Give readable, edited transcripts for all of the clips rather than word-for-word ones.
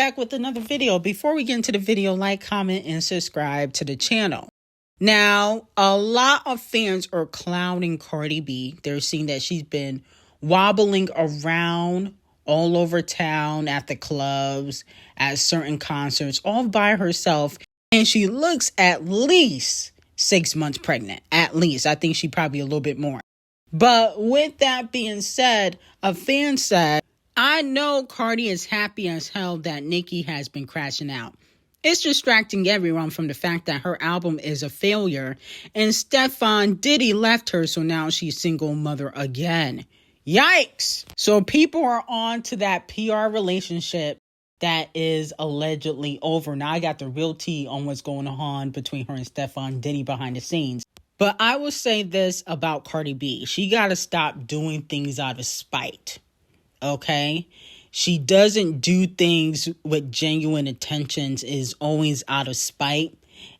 back with another video. Before we get into the video, like, comment, and subscribe to the channel. Now, a lot of fans are clowning Cardi B. They're seeing that she's been wobbling around all over town at the clubs, at certain concerts, all by herself. And she looks at least 6 months pregnant. At least. I think she probably a little bit more. But with that being said, a fan said, I know Cardi is happy as hell that Nicki has been crashing out. It's distracting everyone from the fact that her album is a failure and Stefan Diddy left her, so now she's single mother again. Yikes! So people are on to that PR relationship that is allegedly over. Now I got the real tea on what's going on between her and Stefan Diddy behind the scenes. But I will say this about Cardi B. She got to stop doing things out of spite. Okay? She doesn't do things with genuine intentions, is always out of spite.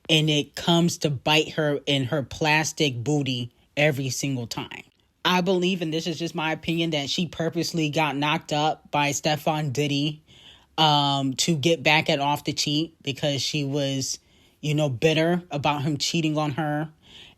And it comes to bite her in her plastic booty every single time. I believe, and this is just my opinion, that she purposely got knocked up by Stefan Diddy to get back at Off the Cheat because she was, bitter about him cheating on her.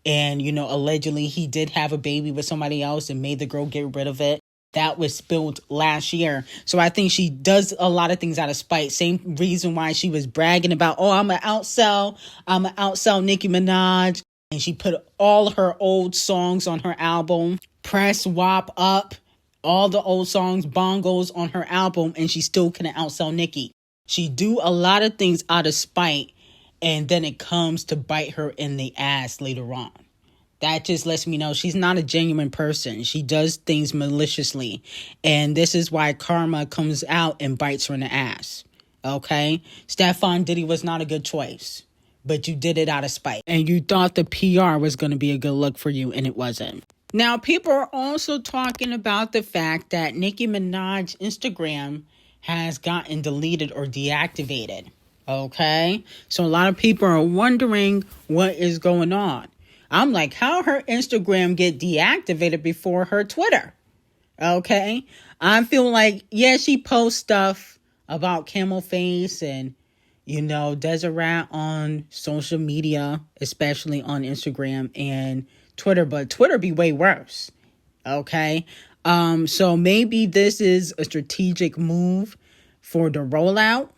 And, allegedly he did have a baby with somebody else and made the girl get rid of it. That was spilled last year. So I think she does a lot of things out of spite. Same reason why she was bragging about, I'm going to outsell Nicki Minaj. And she put all her old songs on her album. Press, Wop, Up. All the old songs, bongos on her album. And she still couldn't outsell Nicki. She do a lot of things out of spite. And then it comes to bite her in the ass later on. That just lets me know she's not a genuine person. She does things maliciously. And this is why karma comes out and bites her in the ass. Okay? Stefan Diddy was not a good choice. But you did it out of spite. And you thought the PR was going to be a good look for you, and it wasn't. Now, people are also talking about the fact that Nicki Minaj's Instagram has gotten deleted or deactivated. Okay? So a lot of people are wondering what is going on. I'm like, how her Instagram get deactivated before her Twitter? Okay? I feel like, she posts stuff about Camel Face and, Deseret on social media, especially on Instagram and Twitter. But Twitter be way worse. Okay? So maybe this is a strategic move for the rollout.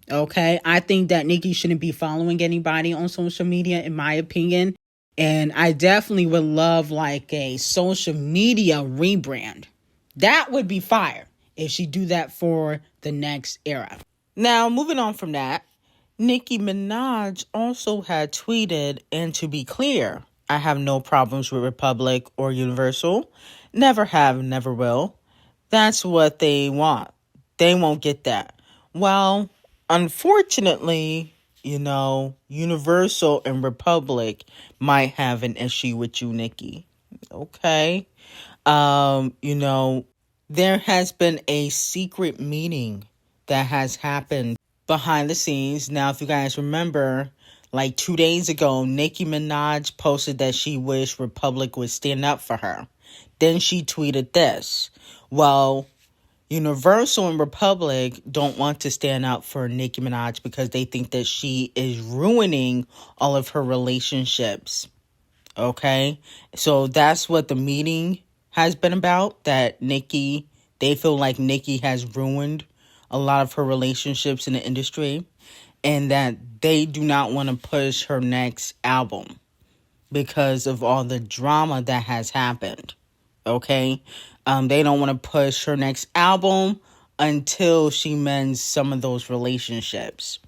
Okay? I think that Nicki shouldn't be following anybody on social media, in my opinion. And I definitely would love like a social media rebrand. That would be fire if she do that for the next era. Now, moving on from that, Nicki Minaj also had tweeted, and to be clear, I have no problems with Republic or Universal. Never have, never will. That's what they want. They won't get that. Well, unfortunately, Universal and Republic might have an issue with you, Nicki. Okay. There has been a secret meeting that has happened behind the scenes. Now, if you guys remember, like 2 days ago, Nicki Minaj posted that she wished Republic would stand up for her. Then she tweeted this. Well, Universal and Republic don't want to stand up for Nicki Minaj because they think that she is ruining all of her relationships. Okay? So that's what the meeting has been about, that they feel like Nicki has ruined a lot of her relationships in the industry and that they do not want to push her next album because of all the drama that has happened. Okay? They don't want to push her next album until she mends some of those relationships.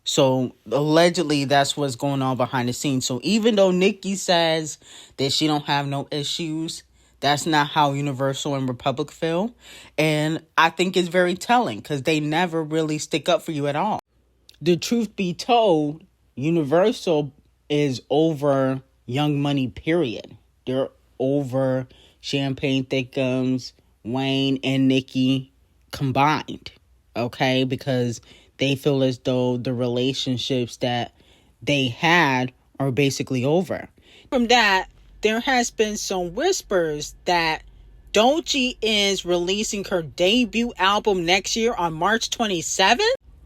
So allegedly that's what's going on behind the scenes. So even though Nicki says that she don't have no issues, that's not how Universal and Republic feel. And I think it's very telling because they never really stick up for you at all. The truth be told, Universal is over Young Money, period. They're over Champagne Thickums, Wayne, and Nicki combined, okay? Because they feel as though the relationships that they had are basically over. From that, there has been some whispers that Güccï is releasing her debut album next year on March 27th.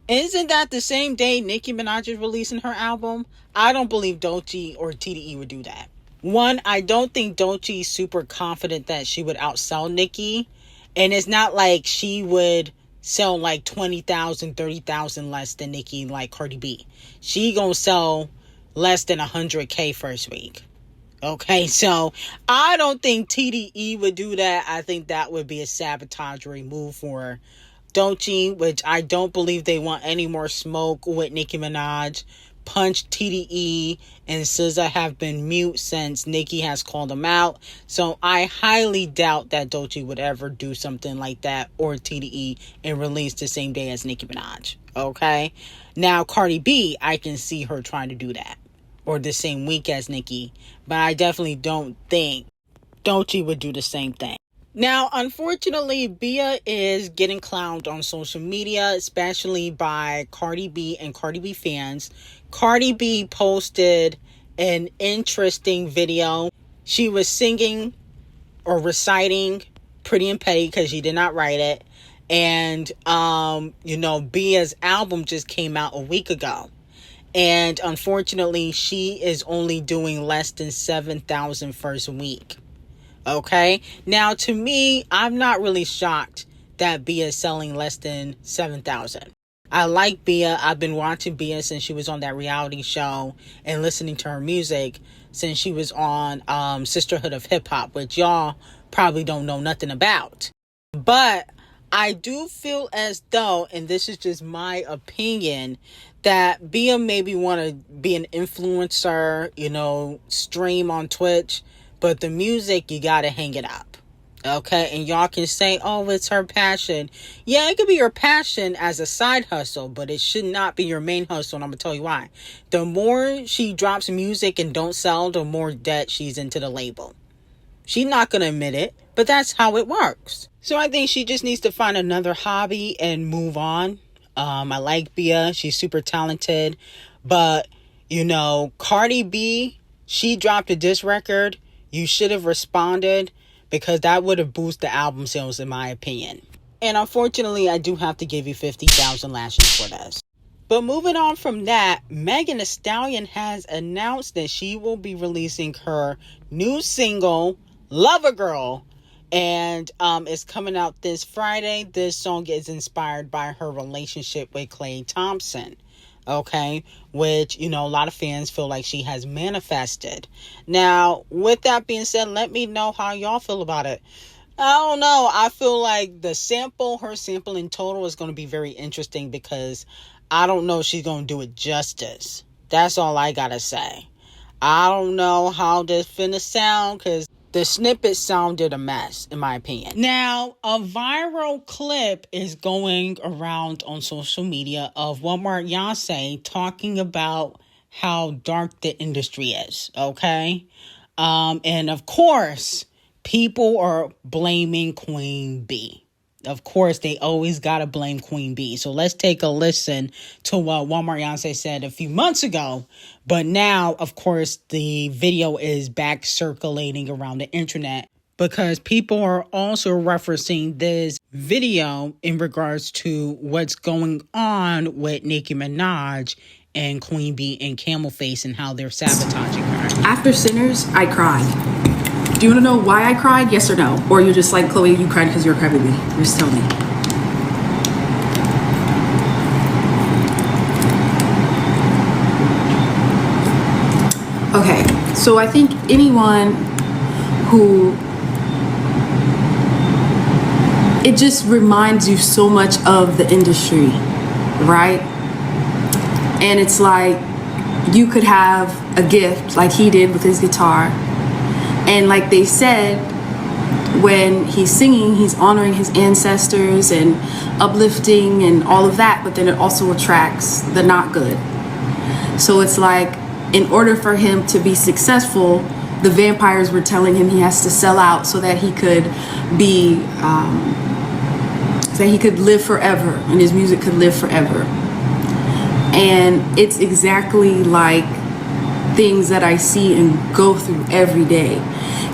Isn't that the same day Nicki Minaj is releasing her album? I don't believe Güccï or TDE would do that. One, I don't think Güccï's super confident that she would outsell Nicki. And it's not like she would sell like 20,000, 30,000 less than Nicki like Cardi B. She gonna sell less than 100K first week. Okay, so I don't think TDE would do that. I think that would be a sabotagery move for Güccï, which I don't believe they want any more smoke with Nicki Minaj. Punch, TDE, and SZA have been mute since Nicki has called them out. So I highly doubt that Güccï would ever do something like that, or TDE, and release the same day as Nicki Minaj. Okay? Now, Cardi B, I can see her trying to do that, or the same week as Nicki. But I definitely don't think Güccï would do the same thing. Now, unfortunately, Bia is getting clowned on social media, especially by Cardi B and Cardi B fans. Cardi B posted an interesting video. She was singing or reciting Pretty and Petty because she did not write it. And, Bia's album just came out a week ago. And unfortunately, she is only doing less than 7,000 first week. Okay, now to me, I'm not really shocked that Bia is selling less than 7,000. I like Bia. I've been watching Bia since she was on that reality show and listening to her music since she was on Sisterhood of Hip Hop, which y'all probably don't know nothing about. But I do feel as though, and this is just my opinion, that Bia maybe want to be an influencer, stream on Twitch. But the music, you got to hang it up. Okay? And y'all can say, oh, it's her passion. Yeah, it could be your passion as a side hustle, but it should not be your main hustle. And I'm going to tell you why. The more she drops music and don't sell, the more debt she's into the label. She's not going to admit it, but that's how it works. So I think she just needs to find another hobby and move on. I like Bia. She's super talented. But, Cardi B, she dropped a diss record. You should have responded, because that would have boosted the album sales, in my opinion. And unfortunately, I do have to give you 50,000 lashes for this. But moving on from that, Megan Thee Stallion has announced that she will be releasing her new single, Lover Girl. And it's coming out this Friday. This song is inspired by her relationship with Klay Thompson. Okay, which, a lot of fans feel like she has manifested. Now, with that being said, let me know how y'all feel about it. I don't know. I feel like her sample in total is going to be very interesting, because I don't know if she's going to do it justice. That's all I got to say. I don't know how this finna sound, because the snippet sounded a mess, in my opinion. Now, a viral clip is going around on social media of Walmart Yonsei talking about how dark the industry is, okay? And of course, people are blaming Queen B. Of course, they always got to blame Queen B. So let's take a listen to what Walmart Yonsei said a few months ago. But now, of course, the video is back circulating around the internet, because people are also referencing this video in regards to what's going on with Nicki Minaj and Queen B and Camel Face, and how they're sabotaging her. After Sinners, I cried. Do you want to know why I cried? Yes or no? Or you're just like, Chloe, you cried because you're a crybaby. Just tell me. Okay, so I think anyone who, it just reminds you so much of the industry, right? And it's like, you could have a gift like he did with his guitar. And like they said, when he's singing, he's honoring his ancestors and uplifting and all of that, but then it also attracts the not good. So it's like, in order for him to be successful, the vampires were telling him he has to sell out so that he could be, so he could live forever and his music could live forever. And it's exactly like things that I see and go through every day.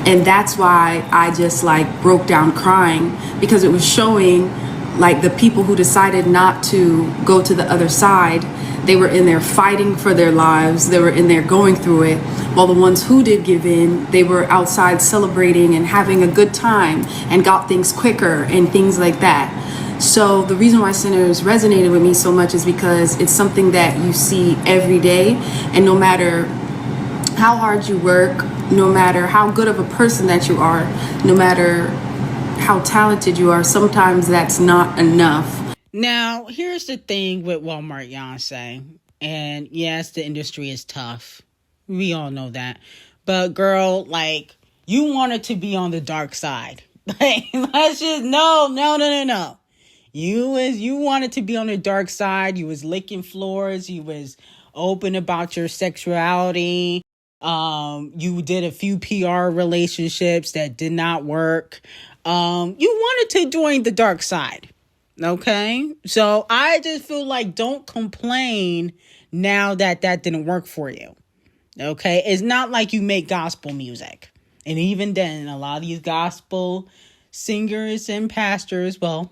And that's why I just like broke down crying, because it was showing Like the people who decided not to go to the other side, they were in there fighting for their lives. They were in there going through it. While the ones who did give in, they were outside celebrating and having a good time and got things quicker and things like that. So the reason why Sinners resonated with me so much is because it's something that you see every day, and no matter how hard you work, no matter how good of a person that you are, no matter how talented you are, sometimes that's not enough. Now, here's the thing with Walmart Beyonce. And yes, the industry is tough. We all know that. But girl, like, you wanted to be on the dark side. Like, let's just, no. You wanted to be on the dark side. You was licking floors. You was open about your sexuality. You did a few PR relationships that did not work. You wanted to join the dark side. Okay. So I just feel like don't complain now that didn't work for you. Okay. It's not like you make gospel music. And even then, a lot of these gospel singers and pastors, well,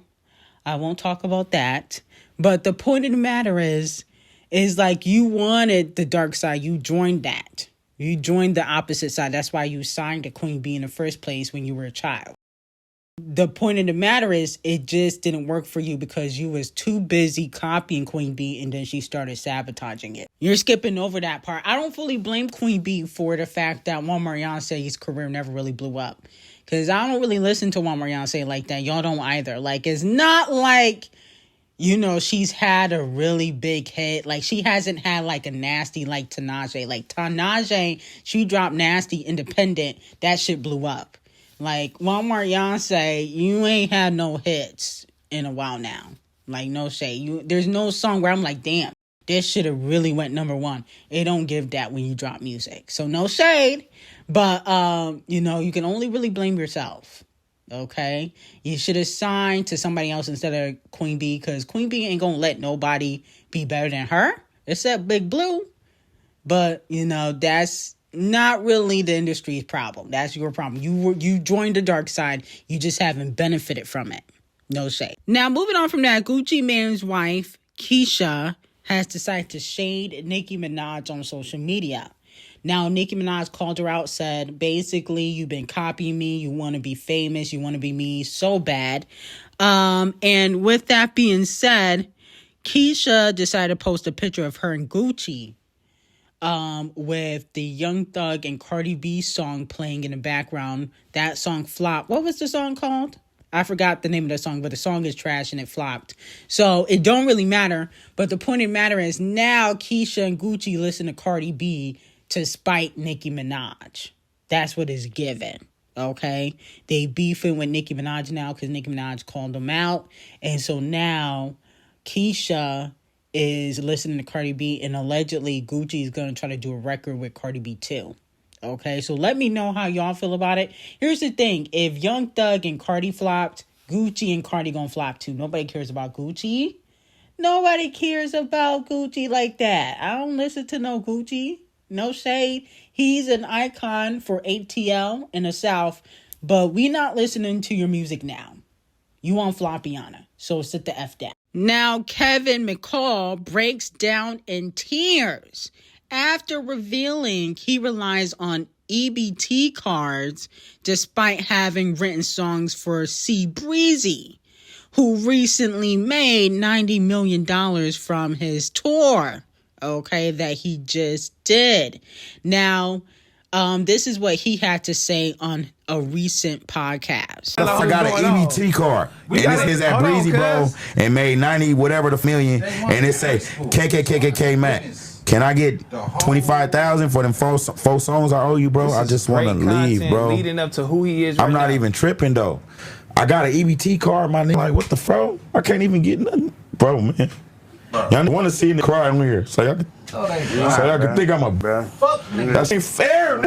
I won't talk about that. But the point of the matter is like you wanted the dark side. You joined that. You joined the opposite side. That's why you signed to Queen Bee in the first place when you were a child. The point of the matter is it just didn't work for you because you was too busy copying Queen Bee and then she started sabotaging it. You're skipping over that part. I don't fully blame Queen Bee for the fact that Walmart Beyonce's career never really blew up. Because I don't really listen to Walmart Beyonce like that. Y'all don't either. Like, it's not like, you know, she's had a really big hit. Like, she hasn't had like a nasty like Tanaje. Like, Tanaje, she dropped Nasty Independent. That shit blew up. Like, Walmart Beyonce, you ain't had no hits in a while now. Like, no shade. There's no song where I'm like, damn, this should have really went number one. It don't give that when you drop music. So no shade. But, you know, you can only really blame yourself. Okay? You should have signed to somebody else instead of Queen Bee, because Queen Bee ain't gonna let nobody be better than her, except Big Blue. But, you know, that's not really the industry's problem. That's your problem. You joined the dark side. You just haven't benefited from it. No shade. Now, moving on from that, Güccï Mane's wife, Keisha, has decided to shade Nicki Minaj on social media. Now, Nicki Minaj called her out, said, basically, you've been copying me. You want to be famous. You want to be me so bad. And with that being said, Keisha decided to post a picture of her and Güccï with the Young Thug and Cardi B song playing in the background. That song flopped. What was the song called? I forgot the name of the song, but the song is trash and it flopped. So it don't really matter. But the point of the matter is now Keisha and Güccï listen to Cardi B to spite Nicki Minaj. That's what is given. Okay? They beefing with Nicki Minaj now because Nicki Minaj called them out. And so now Keisha is listening to Cardi B, and allegedly Güccï is going to try to do a record with Cardi B too. Okay, so let me know how y'all feel about it. Here's the thing. If Young Thug and Cardi flopped, Güccï and Cardi gonna flop too. Nobody cares about Güccï. Nobody cares about Güccï like that. I don't listen to no Güccï. No shade. He's an icon for ATL in the South, but we not listening to your music now. You on Floppiana, so sit the F down. Now, McCall breaks down in tears after revealing he relies on EBT cards despite having written songs for C Breezy, who recently made $90 million from his tour, okay, that he just did. Now, this is what he had to say on a recent podcast. I got an EBT card, and it says at Breezy, bro, and made 90 whatever the million, and it say KKKKK Max. Can I get 25,000 for them four songs I owe you, bro? I just want to leave, bro. Leading up to who he is. I'm not even tripping though. I got an EBT card, my nigga. Like, what the fuck? I can't even get nothing, bro, man. Y'all want to see me cry on here, so y'all can think I'm a bro. Fuck, nigga. That ain't fair.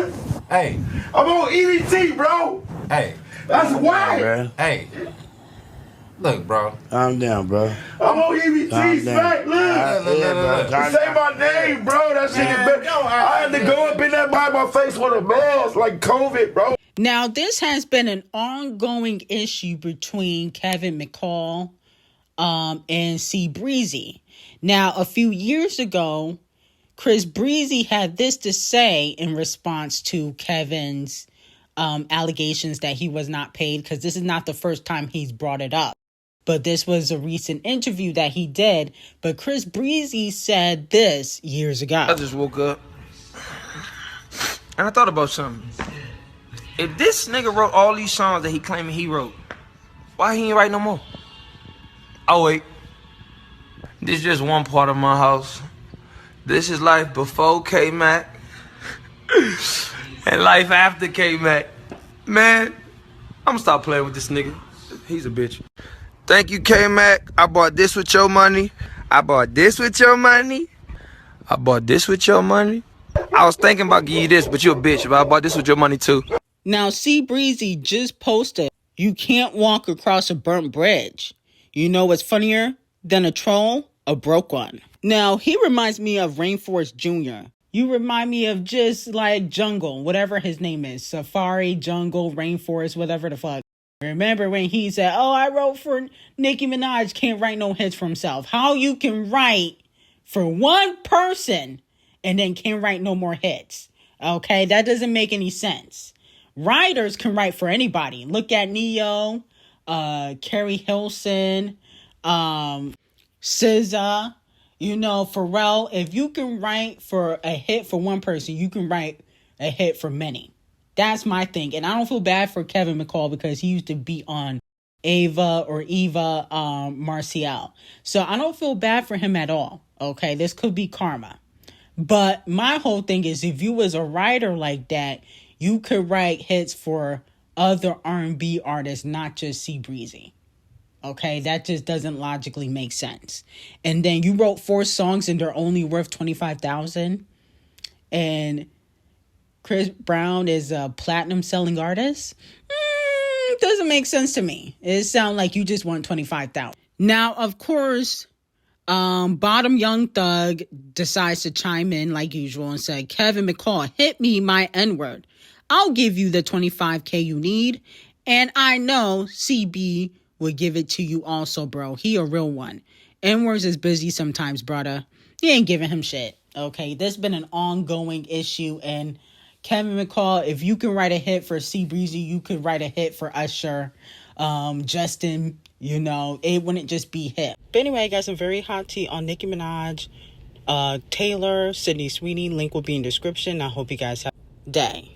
Hey, I'm on EBT, bro. Hey, that's why. Hey, look, bro. Calm down, bro. I'm on EBT, smack. Look. Say my name, bro. That shit is better. I had to go up in there by my face with a mask like COVID, bro. Now, this has been an ongoing issue between McCall, and C Breezy. Now, a few years ago, Chris Breezy had this to say in response to Kevin's allegations that he was not paid, because this is not the first time he's brought it up. But this was a recent interview that he did. But Chris Breezy said this years ago. I just woke up and I thought about something. If this nigga wrote all these songs that he claiming he wrote, why he ain't write no more? Oh wait, this is just one part of my house. This is life before Ckiminaj and life after Ckiminaj. Man, I'm gonna stop playing with this nigga. He's a bitch. Thank you, Ckiminaj. I bought this with your money. I bought this with your money. I bought this with your money. I was thinking about giving you this, but you a bitch. But I bought this with your money too. Now, C Breezy just posted, "You can't walk across a burnt bridge. You know what's funnier than a troll? A broke one." Now, he reminds me of Rainforest Jr. You remind me of just like Jungle, whatever his name is. Safari, Jungle, Rainforest, whatever the fuck. Remember when he said, "Oh, I wrote for Nicki Minaj, can't write no hits for himself." How you can write for one person and then can't write no more hits? Okay, that doesn't make any sense. Writers can write for anybody. Look at Neo, Carrie Hilson, SZA, Pharrell. If you can write for a hit for one person, you can write a hit for many. That's my thing. And I don't feel bad for Kevin McCall because he used to be on Eva Marcial. So I don't feel bad for him at all. Okay, this could be karma. But my whole thing is, if you was a writer like that, you could write hits for other R&B artists, not just C Breezy. Okay, that just doesn't logically make sense. And then you wrote 4 songs and they're only worth $25,000. And Chris Brown is a platinum selling artist. Doesn't make sense to me. It sounds like you just want $25,000. Now, of course, Bottom Young Thug decides to chime in like usual and said, "Kevin McCall, hit me my N-word. I'll give you the $25K you need. And I know CB would give it to you also, bro. He a real one. N-words is busy sometimes, brother. You ain't giving him shit." Okay, this been an ongoing issue. And Kevin McCall, if you can write a hit for C Breezy, you could write a hit for Usher, Justin. It wouldn't just be hip. But anyway, I got some very hot tea on Nicki Minaj, Taylor, Sydney Sweeney. Link will be in description. I hope you guys have a day.